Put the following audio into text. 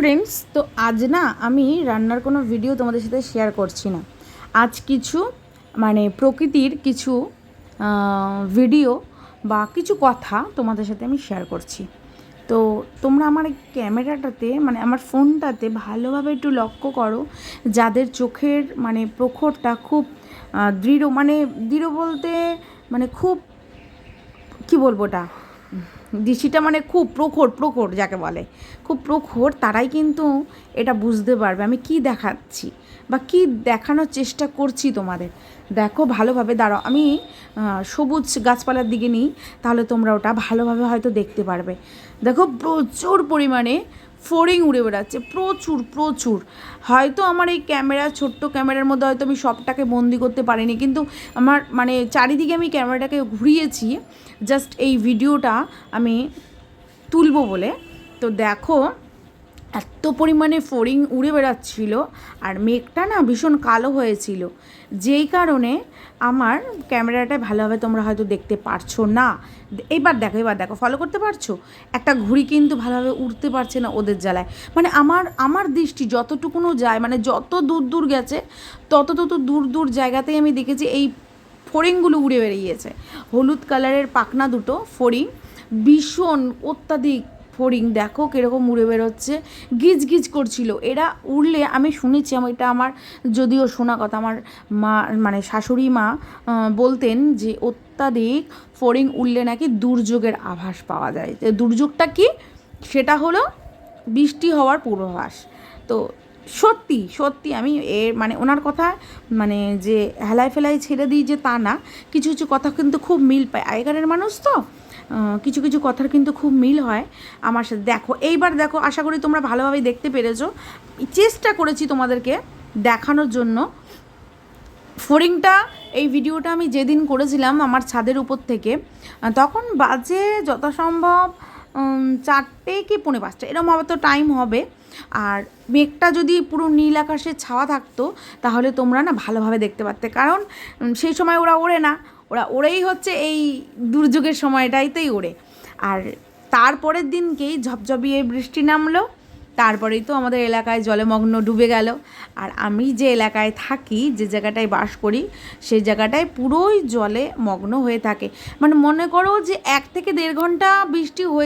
Friends, তো আজ না আমি রান্নার কোনো ভিডিও তোমাদের সাথে শেয়ার করছি না। আজ কিছু প্রকৃতির কিছু ভিডিও বা কিছু কথা তোমাদের সাথে আমি শেয়ার করছি। তো তোমরা আমার এই ক্যামেরাটাতে আমার ফোনটাতে ভালোভাবে একটু লক্ষ্য করো, যাদের চোখের প্রখরটা খুব দৃঢ়, দৃঢ় বলতে খুব কী বলবো ওটা, দৃষ্টিটা খুব প্রখর প্রখর যাকে বলে, খুব প্রখর, তারাই কিন্তু এটা বুঝতে পারবে আমি কি দেখাচ্ছি বা কি দেখানোর চেষ্টা করছি তোমাদের। দেখো ভালোভাবে, দাঁড়াও আমি সবুজ গাছপালার দিকে নিই, তাহলে তোমরা ওটা ভালোভাবে হয়তো দেখতে পারবে। দেখো প্রচুর পরিমাণে ফড়িং উড়ে বেড়াচ্ছে, প্রচুর প্রচুর। হয়তো আমার এই ছোট্ট ক্যামেরার মধ্যে হয়তো আমি সবটাকে বন্দি করতে পারিনি, কিন্তু আমার চারিদিকে আমি ক্যামেরাটাকে ঘুরিয়েছি জাস্ট এই ভিডিওটা আমি তুলবো বলে। তো দেখো এত পরিমাণে ফড়িং উড়ে বেড়াচ্ছিল, আর মেঘটা না ভীষণ কালো হয়েছিল, যেই কারণে আমার ক্যামেরাটা ভালোভাবে তোমরা হয়তো দেখতে পারছো না। এবার দেখো ফলো করতে পারছো, একটা ঘুড়ি কিন্তু ভালোভাবে উড়তে পারছে না ওদের জ্বালায়। আমার দৃষ্টি যতটুকুনো যায়, যত দূর দূর গেছে তত দূর দূর জায়গাতেই আমি দেখেছি এই ফড়িংগুলো উড়ে বেরিয়েছে। হলুদ কালারের পাখনা দুটো ফড়িং, ভীষণ অত্যাধিক ফড়িং, দেখো কীরকম উড়ে বেরোচ্ছে, গিজ গিজ করছিল। এরা উড়লে আমি শুনেছি, এটা আমার যদিও শোনা কথা, আমার মা শাশুড়ি মা বলতেন যে অত্যাধিক ফড়িং উড়লে নাকি দুর্যোগের আভাস পাওয়া যায়। দুর্যোগটা কি, সেটা হলো বৃষ্টি হওয়ার পূর্বাভাস। তো সত্যি সত্যি আমি ওনার কথা যে হেলায় ফেলায় ছেড়ে দিই যে তা না, কিছু কিছু কথা কিন্তু খুব মিল পায়। আগেকারের মানুষ তো কিছু কিছু কথার কিন্তু খুব মিল হয় আমার সাথে। দেখো এইবার দেখো, আশা করি তোমরা ভালোভাবে দেখতে পেরেছো। চেষ্টা করেছি তোমাদেরকে দেখানোর জন্য ফড়িংটা। এই ভিডিওটা আমি যেদিন করেছিলাম আমার ছাদের উপর থেকে, তখন বাজে যথাসম্ভব 4টে কি 4:45 এরকম হবে, তো টাইম হবে। আর মেঘটা যদি পুরো নীল আকাশের ছাওয়া থাকতো, তাহলে তোমরা না ভালোভাবে দেখতে পারতে, কারণ সেই সময় ওরা ওড়ে না, ওরা ওড়েই হচ্ছে এই দুর্যোগের সময়টাইতেই ওড়ে। আর তারপরের দিনকেই ঝপঝপিয়ে বৃষ্টি নামলো, তারপরেই তো আমাদের এলাকায় জলমগ্ন ডুবে গেল। আর আমি যে এলাকায় থাকি, যে জায়গাটায় বাস করি, সেই জায়গাটায় পুরোই জলে মগ্ন হয়ে থাকে। মনে করো যে 1 থেকে 1.5 ঘন্টা বৃষ্টি হয়ে